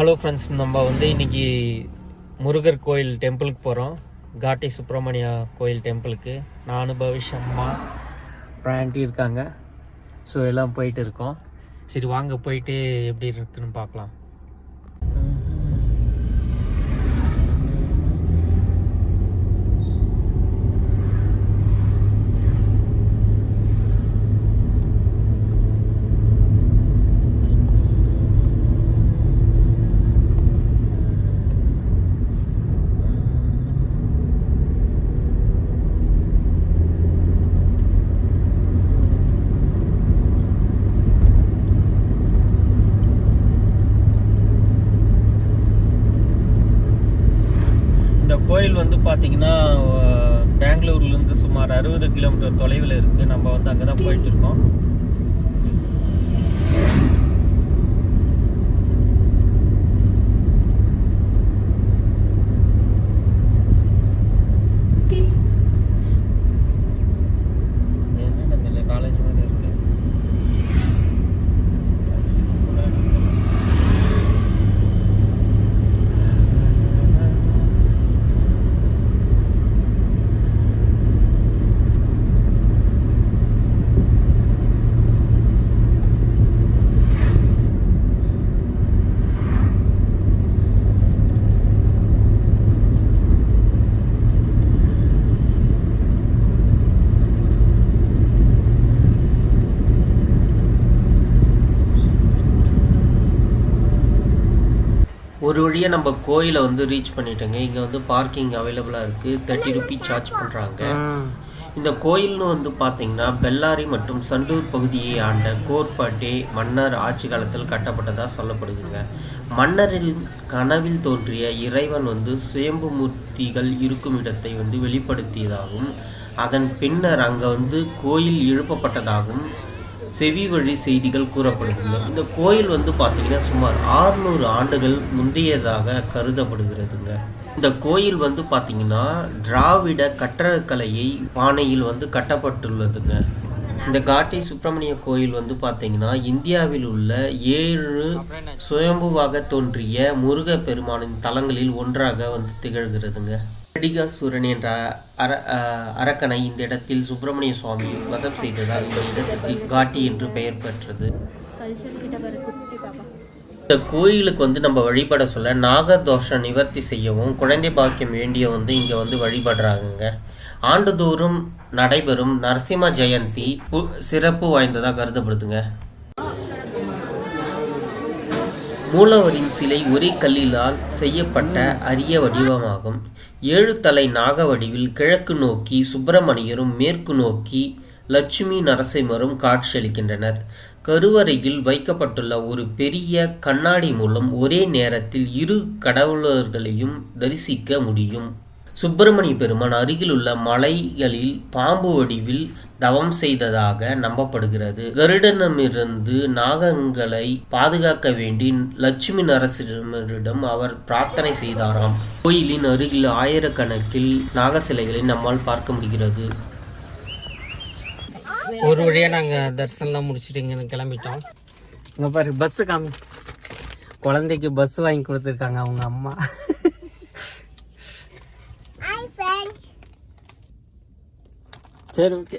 Hello friends, நம்ம இன்றைக்கி முருகர் கோயில் டெம்பிளுக்கு போகிறோம். காட்டி சுப்பிரமணியா கோயில் டெம்பிளுக்கு. நான் பவிஷ், அம்மா, பிராண்டி இருக்காங்க. ஸோ எல்லாம் போயிட்டு இருக்கோம். சரி வாங்க போயிட்டு எப்படி இருக்குன்னு பார்க்கலாம். கோயில் பார்த்தீங்கன்னா பெங்களூர்லேருந்து சுமார் 60 கிலோமீட்டர் தொலைவில் இருக்குது. நம்ம அங்கே தான் போயிட்டு இருக்கோம். ஒரு வழியாக நம்ம கோயிலை ரீச் பண்ணிட்டோங்க. இங்கே பார்க்கிங் அவைலபிளாக இருக்குது. 30 ரூபீஸ் சார்ஜ் பண்ணுறாங்க. இந்த கோயில்னு பார்த்தீங்கன்னா பெல்லாரி மற்றும் சண்டூர் பகுதியை ஆண்ட கோர்பாட்டே மன்னர் ஆட்சி காலத்தில் கட்டப்பட்டதாக சொல்லப்படுதுங்க. மன்னரின் கனவில் தோன்றிய இறைவன் சுயம்பு மூர்த்திகள் இருக்கும் இடத்தை வெளிப்படுத்தியதாகவும் அதன் பின்னர் அங்கே கோயில் எழுப்பப்பட்டதாகவும் செவி வழி செய்திகள் கூறப்படுதுங்க. இந்த கோயில் பார்த்தீங்கன்னா சுமார் 600 ஆண்டுகள் முந்தையதாக கருதப்படுகிறதுங்க. இந்த கோயில் பார்த்தீங்கன்னா திராவிட கட்டடக்கலையை பானையில் கட்டப்பட்டுள்ளதுங்க. இந்த காட்டி சுப்பிரமணிய கோயில் பார்த்தீங்கன்னா இந்தியாவில் உள்ள 7 சுயம்புவாக தோன்றிய முருக பெருமானின் தலங்களில் ஒன்றாக திகழ்கிறதுங்க. அடிகாசுரன் என்ற அரக்கனை இந்த இடத்தில் சுப்பிரமணிய சுவாமி வதம் செய்ததால் இந்த இடத்துக்கு காட்டி என்று பெயர் பெற்றது. இந்த கோயிலுக்கு நம்ம வழிபட சொல்ல நாகதோஷ நிவர்த்தி செய்யவும் குழந்தை பாக்கியம் வேண்டிய இங்கே வழிபடுறாங்க. ஆண்டுதோறும் நடைபெறும் நரசிம்ம ஜெயந்தி சிறப்பு வாய்ந்ததாக கருதப்படுதுங்க. மூலவரின் சிலை ஒரே கல்லிலால் செய்யப்பட்ட அரிய வடிவமாகும். 7 தலை நாக வடிவில் கிழக்கு நோக்கி சுப்பிரமணியரும் மேற்கு நோக்கி லட்சுமி நரசிம்மரும் காட்சியளிக்கின்றனர். கருவறையில் வைக்கப்பட்டுள்ள ஒரு பெரிய கண்ணாடி மூலம் ஒரே நேரத்தில் 2 கடவுளர்களையும் தரிசிக்க முடியும். சுப்பிரமணிய பெருமான் அருகிலுள்ள மலைகளில் பாம்பு வடிவில் தவம் செய்ததாக நம்பப்படுகிறது. கருடனிடமிருந்து நாகங்களை பாதுகாக்க வேண்டி லட்சுமி நரசிம்மரிடம் அவர் பிரார்த்தனை செய்தாராம். கோயிலின் அருகில் ஆயிரக்கணக்கில் நாக சிலைகளை நம்மால் பார்க்க முடிகிறது. ஒரு வழியாக நாங்கள் தரிசனம்லாம் முடிச்சுட்டு இங்கே கிளம்பிட்டோம். இங்கே பாரு, பஸ்ஸு காமி, குழந்தைக்கு பஸ் வாங்கி கொடுத்துருக்காங்க அவங்க அம்மா. சரி, ஓகே.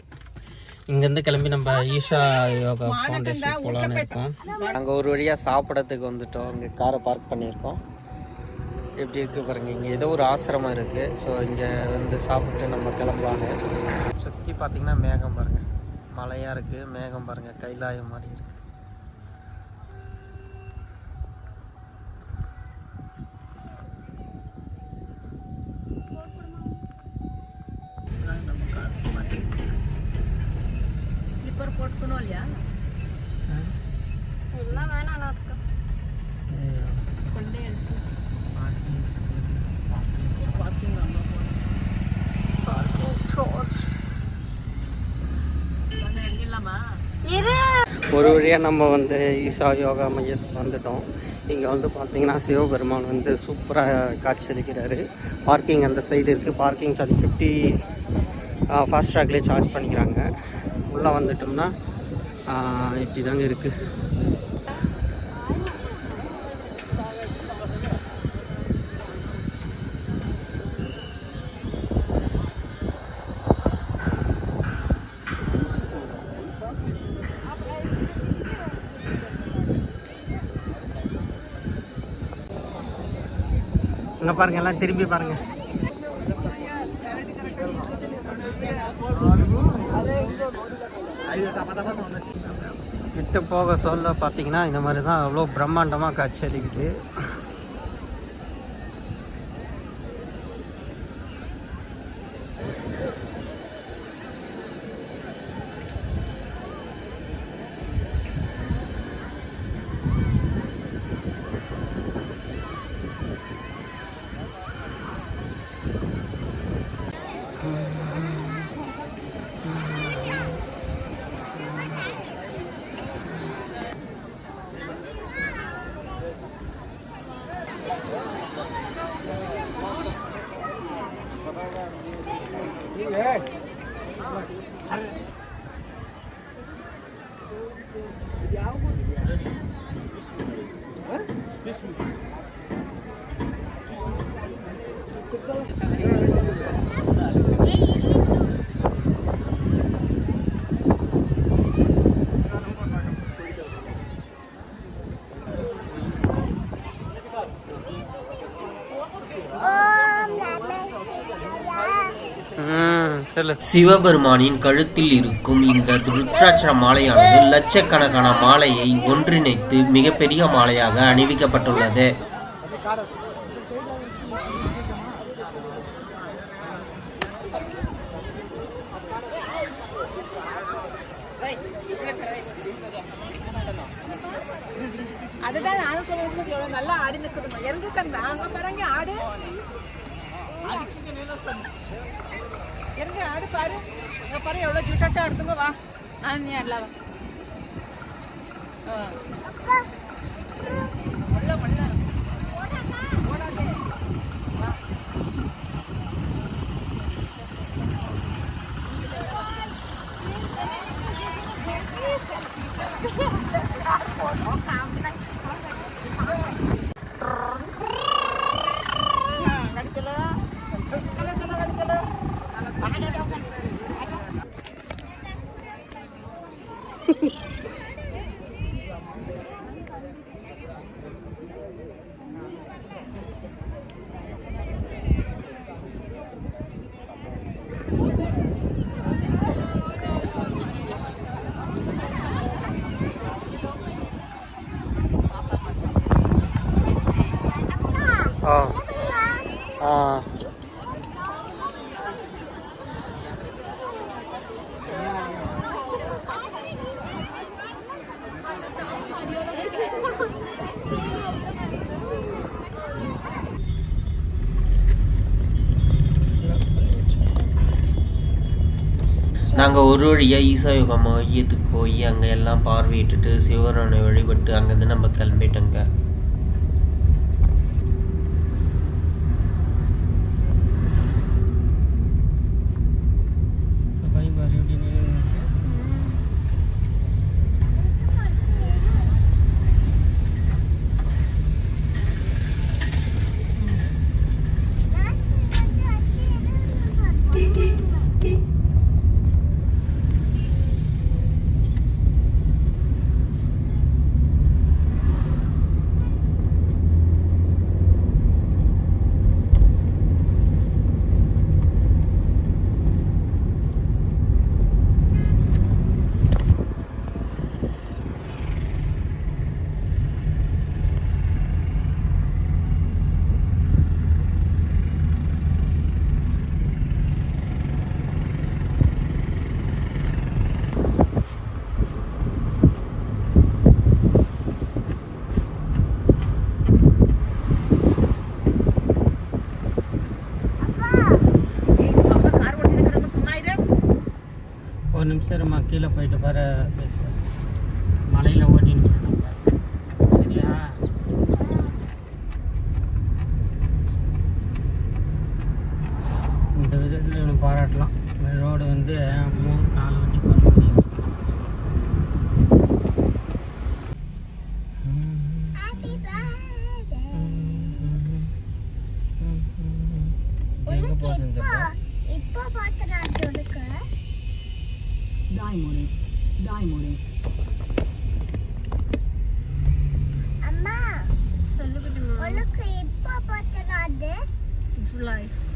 இங்கேருந்து கிளம்பி நம்ம ஈஷா யோகா ஃபவுண்டேஷன் போகலான்னு இருக்கோம். நாங்கள் ஒரு வழியாக சாப்பிட்றதுக்கு வந்துட்டோம். இங்கே காரை பார்க் பண்ணியிருக்கோம். எப்படி இருக்குது பாருங்கள், இங்கே ஏதோ ஒரு ஆசிரமம் இருக்குது. ஸோ இங்கே சாப்பிட்டு நம்ம கிளம்பலான்னு. சுற்றி பார்த்திங்கன்னா மேகம் பாருங்கள், மழையாக இருக்குது. மேகம் பாருங்கள், கைலாயம் மாதிரி இருக்குது. ஒரு வழியாக நம்ம ஈஷா யோகா மையத்துக்கு வந்துட்டோம். இங்கே பார்த்தீங்கன்னா சிவபெருமான் சூப்பராக காட்சி அளிக்கிறாரு. பார்க்கிங் அந்த சைடு இருக்குது. பார்க்கிங் சார்ஜ் 50 ஃபாஸ்ட்ராக்லேயே சார்ஜ் பண்ணிக்கிறாங்க. உள்ளே வந்துட்டோம்னா இப்படி தாங்க இருக்குது. இங்கே பாருங்க, எல்லாம் திரும்பி பாருங்க. விட்டு போக சொல்ல பார்த்தீங்கன்னா இந்த மாதிரி தான் அவ்வளோ பிரம்மாண்டமாக காட்சி அளிக்குது. சிவபெருமானின் கழுத்தில் இருக்கும் இந்த ருத்ராட்ச மாலையானது லட்சக்கணக்கான மாலையை ஒன்றிணைத்து மிகப்பெரிய மாலையாக அணிவிக்கப்பட்டுள்ளது. அதுதான் நானும் சொல்லுறது, எவ்வளவு நல்லா ஆடி நிற்குது. இறங்குக்கண்ணா, அங்க பாருங்க ஆடு, இறங்க ஆடு பாரு, அங்க பாரு எவ்வளவு ஜூட்டாட்டா எடுத்துங்க. வா நான் நீ ஆடலாம். மல்ல மல்ல நாங்கள் ஒரு வழியாக ஈசா யோகா மையத்துக்கு போய் அங்கே எல்லாம் பார்வையிட்டுட்டு சிவபெருமானை வழிபட்டு அங்கேருந்து நம்ம கிளம்பிட்டோங்க. ஒரு நிமிஷம் இருமா, கீழே போயிட்டு பாரு பேசுவேன். மலையில் ஓட்டின்னு சரியா? இந்த விதத்தில் இவனை பாராட்டலாம். ரோடு வந்து 3-4 வண்டி போகிற மாதிரி. எங்கே போகுது இப்போ பார்த்தா அம்மா சொல்லுங்க. உனக்கு இப்போ பார்த்தா butterfly.